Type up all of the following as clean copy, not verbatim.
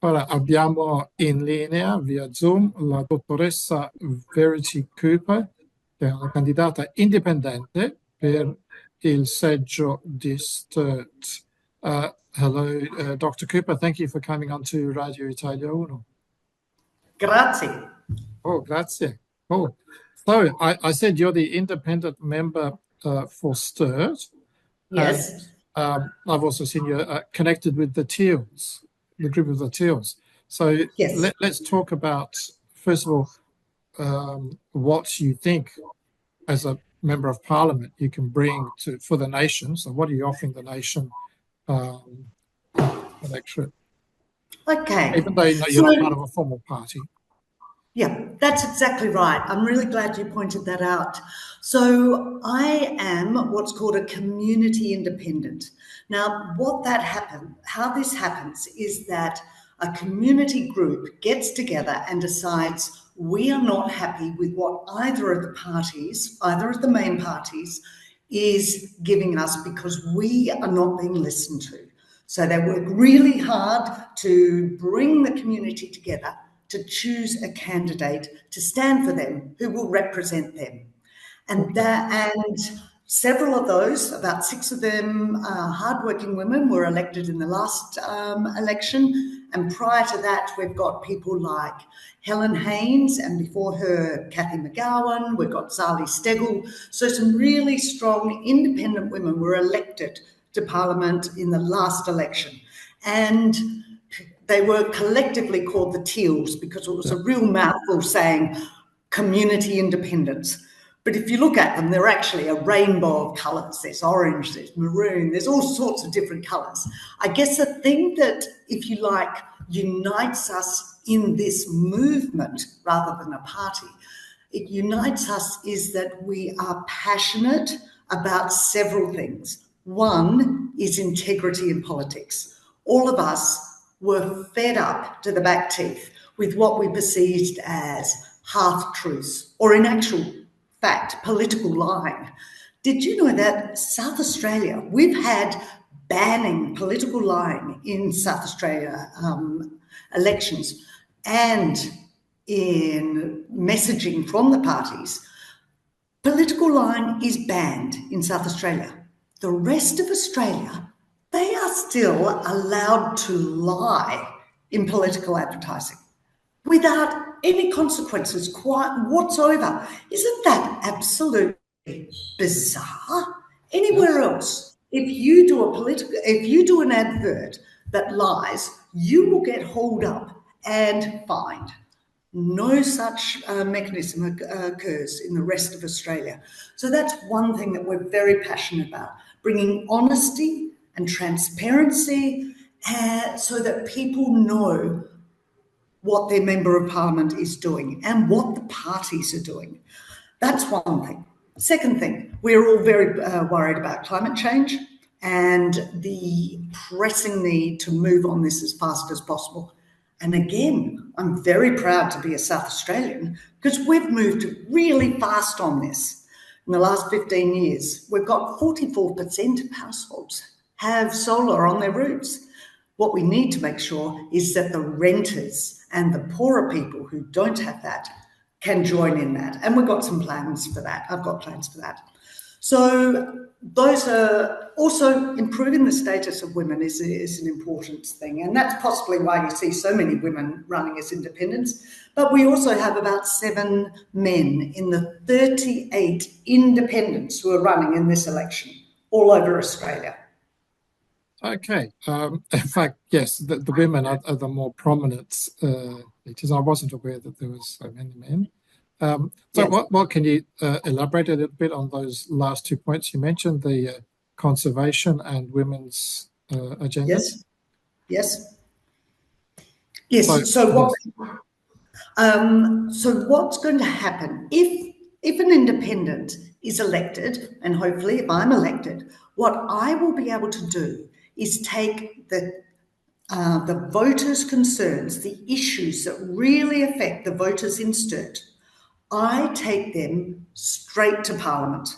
Ora abbiamo in linea via Zoom la dottoressa Verity Cooper, che è una candidata indipendente per il seggio di Sturt. Hello, Dr. Cooper. Thank you for coming on to Radio Italia Uno. Grazie. Oh, grazie. Oh, so I said you're the independent member for Sturt. Yes. And, I've also seen you connected with the Teals, the group of the Teals. So Yes. let's talk about, first of all, what you think as a member of parliament you can bring for the nation. So what are you offering the nation electorate? Okay. Even though you're not part of a formal party. Yeah, that's exactly right. I'm really glad you pointed that out. So I am what's called a community independent. Now, how this happens is that a community group gets together and decides we are not happy with what either of the main parties is giving us because we are not being listened to. So they work really hard to bring the community together to choose a candidate to stand for them who will represent them. And several of those, about 6 of them, hardworking women, were elected in the last election. And prior to that, we've got people like Helen Haynes, and before her, Kathy McGowan. We've got Zali Steggall. So some really strong independent women were elected to Parliament in the last election. And they were collectively called the Teals because it was a real mouthful saying community independence. But if you look at them, they're actually a rainbow of colours. There's orange, there's maroon, there's all sorts of different colours. I guess the thing that, if you like, unites us in this movement rather than a party, it unites us is that we are passionate about several things. One is integrity in politics. All of us were fed up to the back teeth with what we perceived as half-truths, or in actual fact, political lying. Did you know that South Australia, we've had banning political lying in South Australia elections and in messaging from the parties? Political lying is banned in South Australia. The rest of Australia, they are still allowed to lie in political advertising without any consequences whatsoever. Isn't that absolutely bizarre? Anywhere else, if you do an advert that lies, you will get hauled up and fined. No such mechanism occurs in the rest of Australia. So that's one thing that we're very passionate about, bringing honesty and transparency so that people know what their Member of Parliament is doing and what the parties are doing. That's one thing. Second thing, we're all very worried about climate change and the pressing need to move on this as fast as possible. And again, I'm very proud to be a South Australian because we've moved really fast on this. In the last 15 years, we've got 44% of households have solar on their roofs. What we need to make sure is that the renters and the poorer people who don't have that can join in that. And we've got some plans for that. I've got plans for that. So those are also improving the status of women is an important thing. And that's possibly why you see so many women running as independents. But we also have about 7 men in the 38 independents who are running in this election all over Australia. Okay. In fact, yes, the women are the more prominent because I wasn't aware that there was so many men. Yes. What can you elaborate a little bit on those last 2 points you mentioned, the conservation and women's agenda? Yes. So what's going to happen if an independent is elected, and hopefully if I'm elected, what I will be able to do is take the voters' concerns, the issues that really affect the voters in Sturt, I take them straight to Parliament.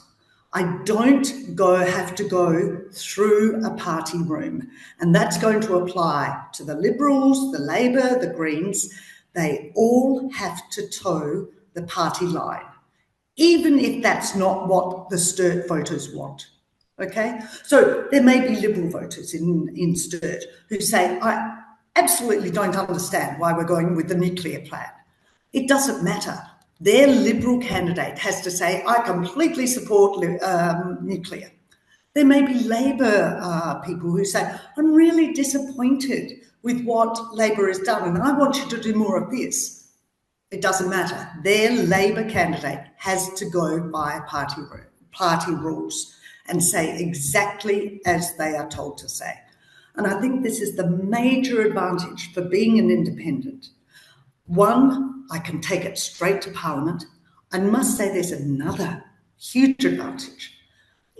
I don't have to go through a party room. And that's going to apply to the Liberals, the Labor, the Greens. They all have to toe the party line, even if that's not what the Sturt voters want. Okay? So there may be Liberal voters in Sturt who say, I absolutely don't understand why we're going with the nuclear plan. It doesn't matter. Their Liberal candidate has to say, I completely support nuclear. There may be Labor people who say, I'm really disappointed with what Labor has done and I want you to do more of this. It doesn't matter. Their Labor candidate has to go by party rules and say exactly as they are told to say. And I think this is the major advantage for being an independent. One, I can take it straight to Parliament. I must say there's another huge advantage.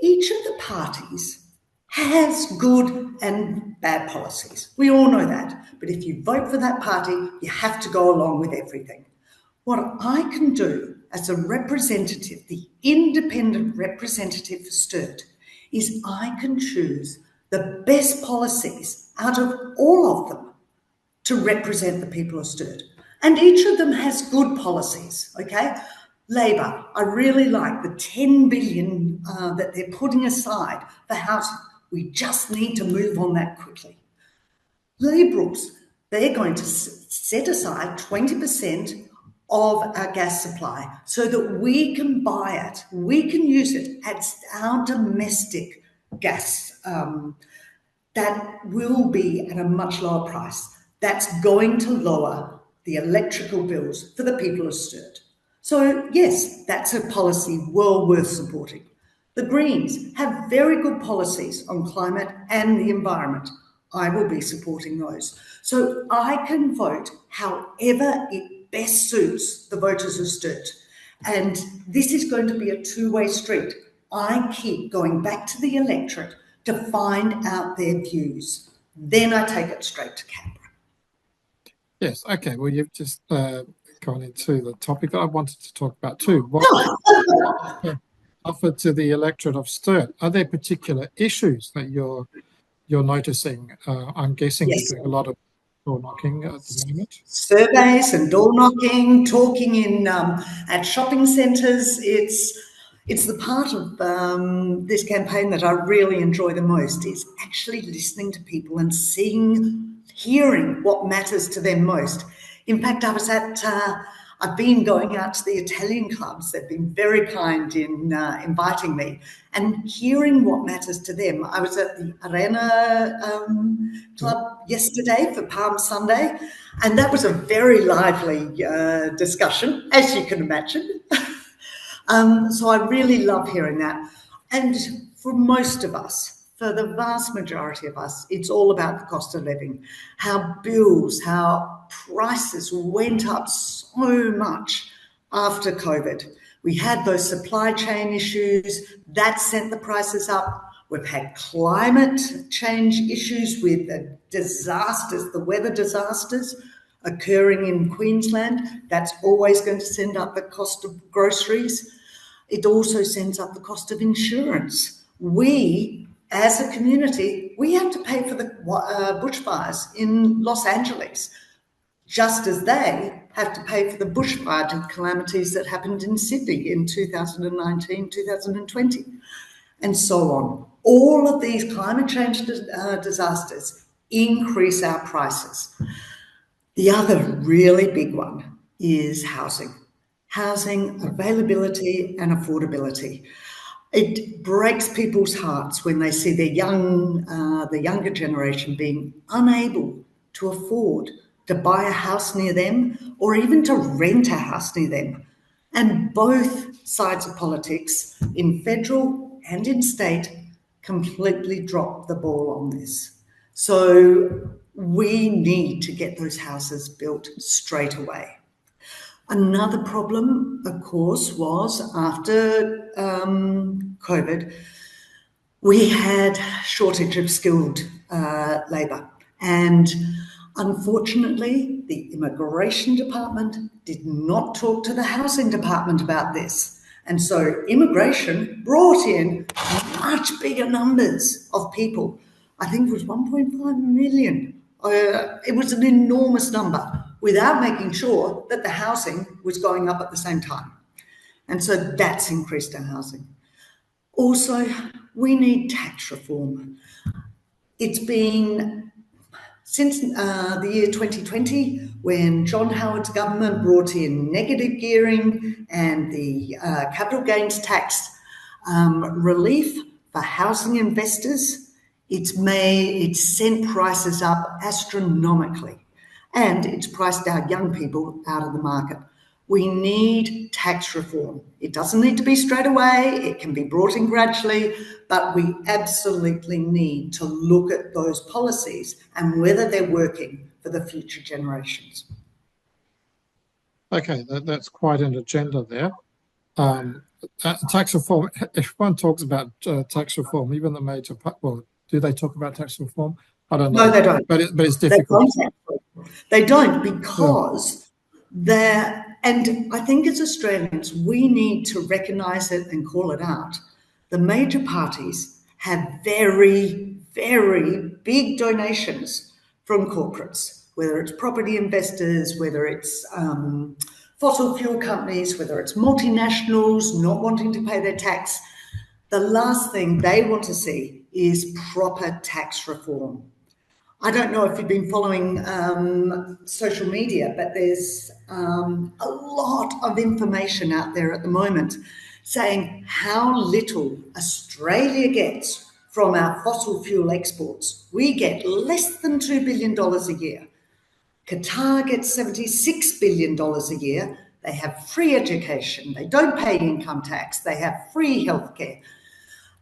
Each of the parties has good and bad policies. We all know that. But if you vote for that party, you have to go along with everything. What I can do as a representative, the independent representative for Sturt, is I can choose the best policies out of all of them to represent the people of Sturt. And each of them has good policies, okay? Labor, I really like the 10 billion that they're putting aside for housing. We just need to move on that quickly. Liberals, they're going to set aside 20% of our gas supply so that we can buy it, we can use it as our domestic gas that will be at a much lower price. That's going to lower the electrical bills for the people of Sturt. So yes, that's a policy well worth supporting. The Greens have very good policies on climate and the environment. I will be supporting those. So I can vote however it best suits the voters of Sturt. And this is going to be a two-way street. I keep going back to the electorate to find out their views. Then I take it straight to Canberra. Yes, okay. Well, you've just gone into the topic that I wanted to talk about too. What offered to the electorate of Sturt? Are there particular issues that you're noticing? I'm guessing Yes. you're doing a lot of door knocking at the moment. Surveys and door knocking, talking in at shopping centres. It's the part of this campaign that I really enjoy the most, is actually listening to people and hearing what matters to them most. In fact, I've been going out to the Italian clubs. They've been very kind in inviting me and hearing what matters to them. I was at the Arena club yesterday for Palm Sunday, and that was a very lively discussion, as you can imagine. So I really love hearing that. And for most of us, for the vast majority of us, it's all about the cost of living, how prices went up so much after COVID. We had those supply chain issues that sent the prices up. We've had climate change issues with the disasters, the weather disasters occurring in Queensland. That's always going to send up the cost of groceries. It also sends up the cost of insurance. We, as a community, we have to pay for the bushfires in Los Angeles, just as they have to pay for the bushfire calamities that happened in Sydney in 2019, 2020, and so on. All of these climate change disasters increase our prices. The other really big one is housing availability and affordability. It breaks people's hearts when they see the younger generation being unable to afford to buy a house near them or even to rent a house near them. And both sides of politics, in federal and in state, completely drop the ball on this. So we need to get those houses built straight away. Another problem, of course, was after COVID, we had shortage of skilled labour. And unfortunately, the Immigration Department did not talk to the Housing Department about this. And so immigration brought in much bigger numbers of people. I think it was 1.5 million. It was an enormous number without making sure that the housing was going up at the same time. And so that's increased our housing. Also, we need tax reform. It's been since the year 2020, when John Howard's government brought in negative gearing and the capital gains tax relief for housing investors, it's sent prices up astronomically, and it's priced our young people out of the market. We need tax reform. It doesn't need to be straight away. It can be brought in gradually, but we absolutely need to look at those policies and whether they're working for the future generations. Okay, that's quite an agenda there. Tax reform, if one talks about tax reform, even the major, well, do they talk about tax reform? I don't know. No, they don't. But it's difficult. They don't, because and I think as Australians, we need to recognise it and call it out. The major parties have very, very big donations from corporates, whether it's property investors, whether it's fossil fuel companies, whether it's multinationals not wanting to pay their tax. The last thing they want to see is proper tax reform. I don't know if you've been following social media, but there's a lot of information out there at the moment saying how little Australia gets from our fossil fuel exports. We get less than $2 billion a year. Qatar gets $76 billion a year. They have free education. They don't pay income tax. They have free healthcare.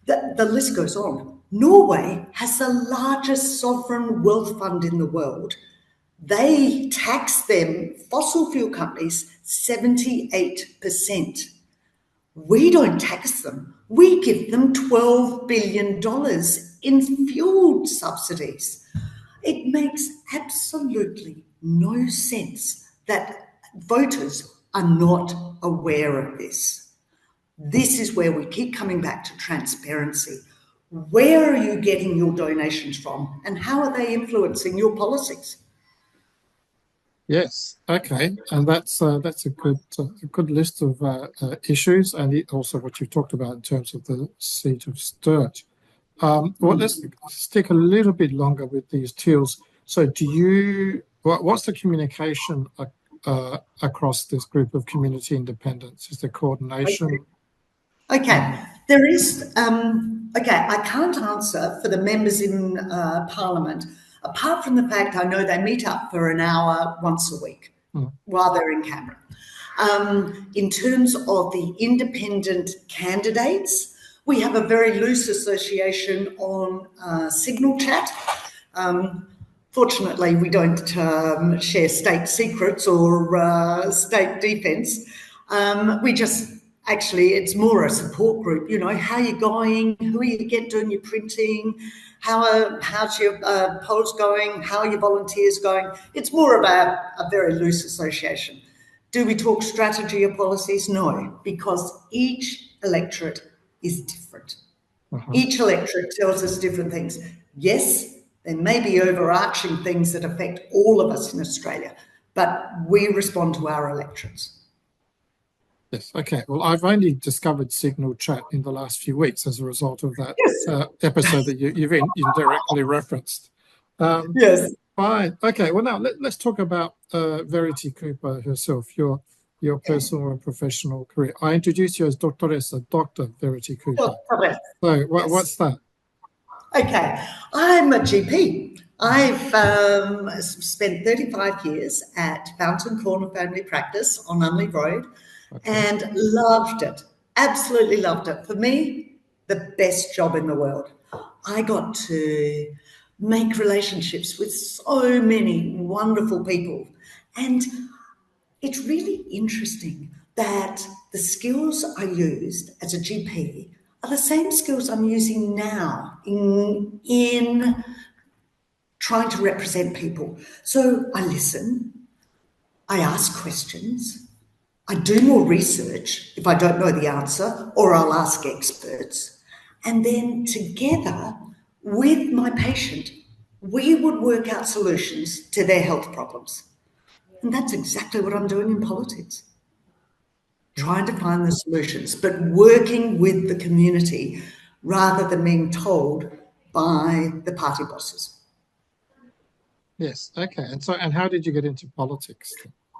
The list goes on. Norway has the largest sovereign wealth fund in the world. They tax them, fossil fuel companies, 78%. We don't tax them. We give them $12 billion in fuel subsidies. It makes absolutely no sense that voters are not aware of this. This is where we keep coming back to transparency. Where are you getting your donations from, and how are they influencing your policies? Yes. Okay, and that's a good list of issues, and also what you talked about in terms of the seat of Sturt. Well, let's stick a little bit longer with these TILs. So, what's the communication across this group of community independents? Is there coordination? Okay, there is. Okay, I can't answer for the members in Parliament, apart from the fact I know they meet up for an hour once a week while they're in camera. In terms of the independent candidates, we have a very loose association on Signal Chat. Fortunately, we don't share state secrets or state defence. We just, actually, it's more a support group. You know, how are you going? Who are you doing your printing? How's your polls going? How are your volunteers going? It's more about a very loose association. Do we talk strategy or policies? No, because each electorate is different. Each electorate tells us different things. Yes, there may be overarching things that affect all of us in Australia, but we respond to our electorates. Yes, okay. Well, I've only discovered Signal Chat in the last few weeks as a result of that episode that you've indirectly referenced. Yes. Fine. Okay, well, now let's talk about Verity Cooper herself, your personal and professional career. I introduced you as Doctoressa, Dr Verity Cooper. So what's that? Okay, I'm a GP. I've spent 35 years at Fountain Corner Family Practice on Unley Road and loved it, absolutely loved it. For me, the best job in the world. I got to make relationships with so many wonderful people, and it's really interesting that the skills I used as a GP are the same skills I'm using now in trying to represent people. So I listen, I ask questions, I do more research if I don't know the answer, or I'll ask experts. And then together with my patient, we would work out solutions to their health problems. And that's exactly what I'm doing in politics. Trying to find the solutions, but working with the community rather than being told by the party bosses. Yes. Okay. And how did you get into politics?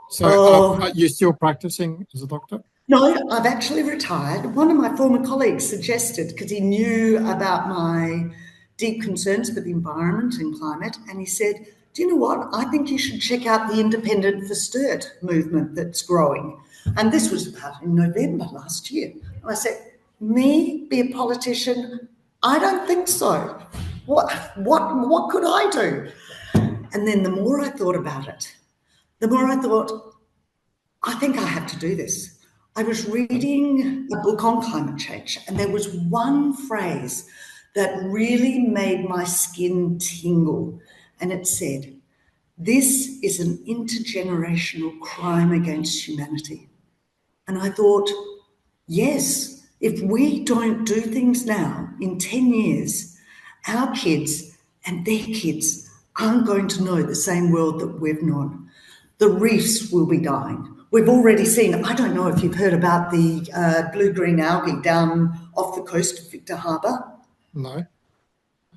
So are you still practicing as a doctor? No, I've actually retired. One of my former colleagues suggested, because he knew about my deep concerns for the environment and climate, and he said, do you know what? I think you should check out the Independent for Sturt movement that's growing. And this was about in November last year. And I said, me be a politician? I don't think so. What could I do? And then the more I thought about it, the more I thought, I think I have to do this. I was reading a book on climate change, and there was one phrase that really made my skin tingle. And it said, this is an intergenerational crime against humanity. And I thought, yes, if we don't do things now, in 10 years, our kids and their kids aren't going to know the same world that we've known. The reefs will be dying. We've already seen, I don't know if you've heard about the blue-green algae down off the coast of Victor Harbour. No.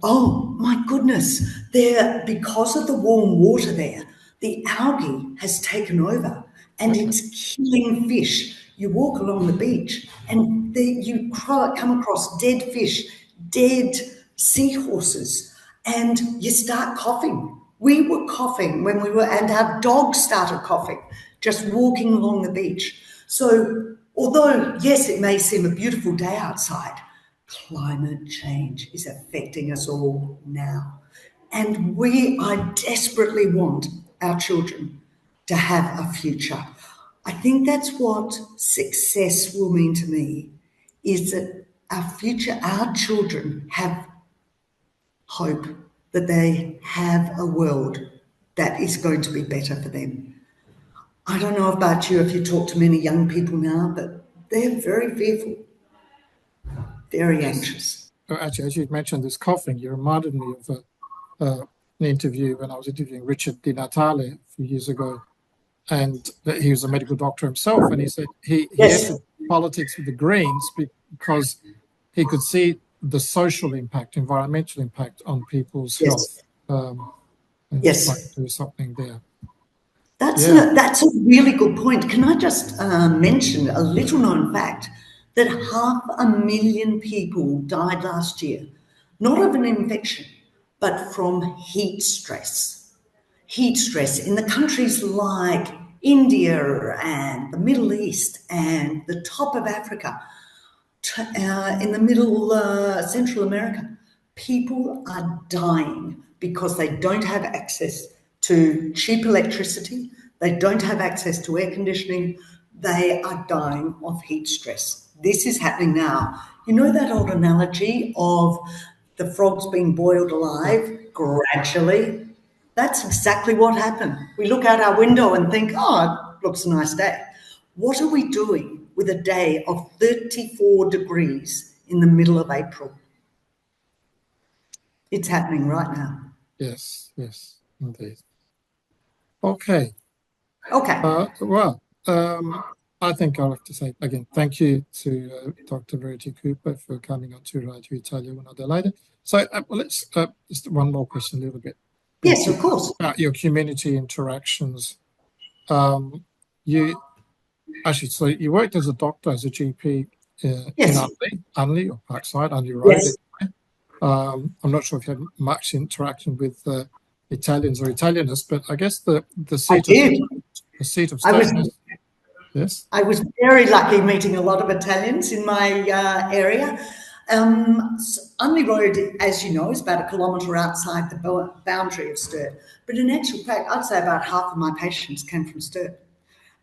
Oh, my goodness. Because of the warm water there, the algae has taken over and it's killing fish. You walk along the beach and you come across dead fish, dead seahorses, and you start coughing. We were coughing and our dogs started coughing, just walking along the beach. So although, yes, it may seem a beautiful day outside, climate change is affecting us all now. And I desperately want our children to have a future. I think that's what success will mean to me, is that our future, our children have hope, that they have a world that is going to be better for them. I don't know about you if you talk to many young people now, but they're very fearful, very anxious. Actually, as you mentioned this coughing, you reminded me of an interview when I was interviewing Richard Di Natale a few years ago, and he was a medical doctor himself, and he said he entered politics with the Greens because he could see the social impact, environmental impact on people's health, and yes, trying to do something there. That's a really good point. Can I just mention a little known fact that 500,000 people died last year, not of an infection, but from heat stress. Heat stress in the countries like India and the Middle East and the top of Africa, in the middle Central America. People are dying because they don't have access to cheap electricity, they don't have access to air conditioning, they are dying of heat stress. This is happening now. You know that old analogy of the frogs being boiled alive gradually? That's exactly what happened. We look out our window and think, oh, it looks a nice day. What are we doing with a day of 34 degrees in the middle of April? It's happening right now. Yes, indeed. Okay. Well, I think I'll have to say again, thank you to Dr. Verity Cooper for coming on to Radio Italia Uno Adelaide. So let's just one more question, a little bit. Yes, of course. About your community interactions. You worked as a doctor, as a GP in Unley or Parkside, Unley Road. Yes. I'm not sure if you had much interaction with Italians or Italianists, but I guess the seat of state. Yes. I was very lucky meeting a lot of Italians in my area. Unley Road, as you know, is about 1 kilometre outside the boundary of Sturt. But in actual fact, I'd say about half of my patients came from Sturt.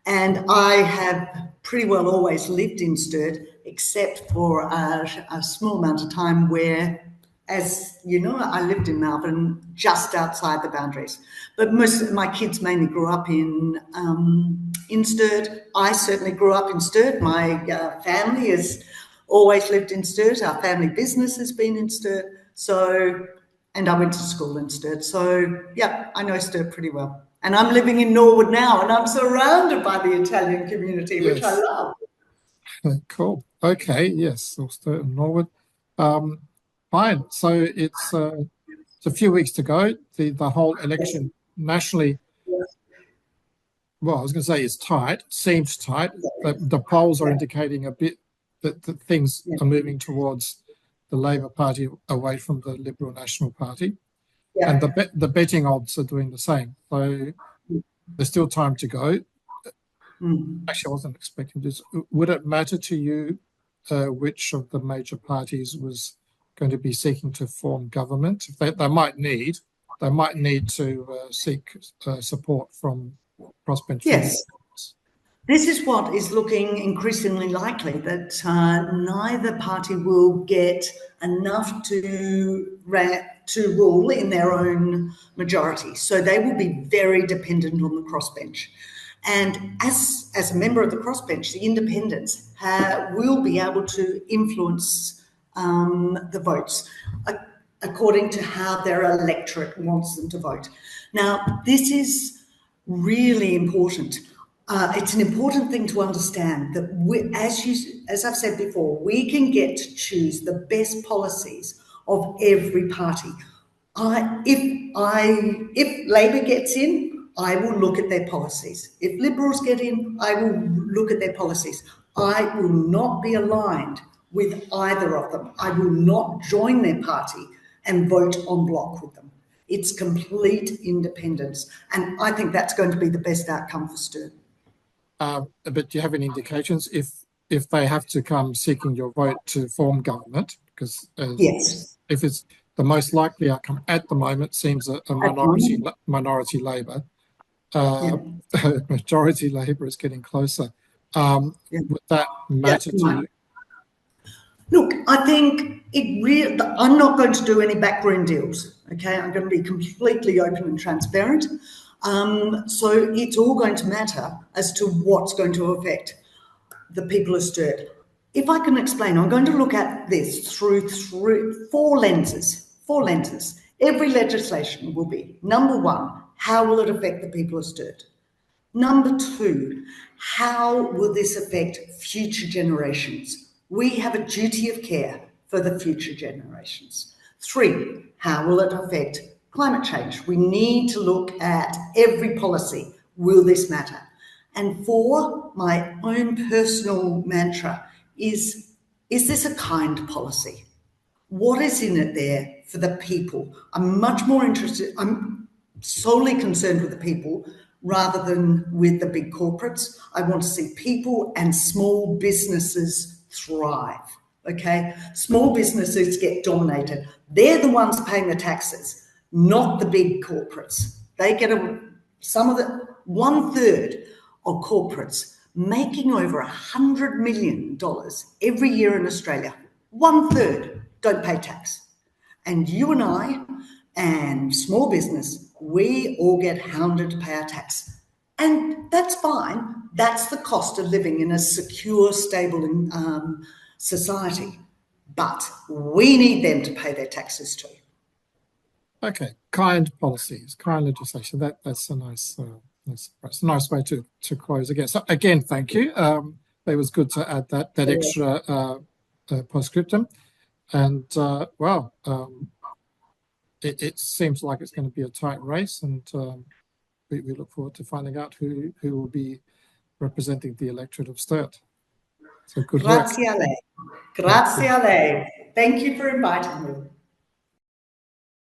And I have pretty well always lived in Sturt, except for a small amount of time where, as you know, I lived in Melbourne, just outside the boundaries. But most of my kids mainly grew up in in Sturt. I certainly grew up in Sturt. My family has always lived in Sturt. Our family business has been in Sturt. So, and I went to school in Sturt. So, yeah, I know Sturt pretty well. And I'm living in Norwood now, and I'm surrounded by the Italian community, which I love. Cool. Okay. Yes. So Sturt and Norwood. Fine. So it's a few weeks to go. The whole election nationally. Well, I was going to say it's tight. Seems tight. The polls are indicating a bit that things are moving towards the Labor Party away from the Liberal National Party, and the betting odds are doing the same. So there's still time to go. Actually, I wasn't expecting this. Would it matter to you which of the major parties was going to be seeking to form government? They might need to seek support from crossbench. Yes. This is what is looking increasingly likely, that neither party will get enough to rule in their own majority. So they will be very dependent on the crossbench. And as a member of the crossbench, the independents will be able to influence the votes according to how their electorate wants them to vote. Now, this is really important. It's an important thing to understand that as I've said before, we can get to choose the best policies of every party. If Labor gets in, I will look at their policies. If Liberals get in, I will look at their policies. I will not be aligned with either of them. I will not join their party and vote en bloc with them. It's complete independence. And I think that's going to be the best outcome for Sturt. But do you have any indications if they have to come seeking your vote to form government? Because yes, if it's the most likely outcome at the moment seems a minority Labor. Majority Labor is getting closer. Would that matter to you? Look, I think I'm not going to do any backroom deals. Okay, I'm going to be completely open and transparent. So it's all going to matter as to what's going to affect the people of Sturt. If I can explain, I'm going to look at this through four lenses. Every legislation will be, number one, how will it affect the people of Sturt? Number two, how will this affect future generations? We have a duty of care for the future generations. Three, how will it affect climate change? We need to look at every policy. Will this matter? And four, my own personal mantra is this a kind policy? What is in it there for the people? I'm much more interested, I'm solely concerned with the people rather than with the big corporates. I want to see people and small businesses thrive, okay? Small businesses get dominated. They're the ones paying the taxes, not the big corporates. They get 1/3 of corporates making over $100 million every year in Australia. 1/3 don't pay tax. And you and I and small business, we all get hounded to pay our tax. And that's fine. That's the cost of living in a secure, stable society. But we need them to pay their taxes too. Okay, kind policies, kind legislation. That's a nice way to close again. So again, thank you. It was good to add that extra postscriptum. And it seems like it's going to be a tight race, and we look forward to finding out who will be representing the electorate of Sturt. So good work. Grazie a lei. Grazie a lei. Thank you for inviting me.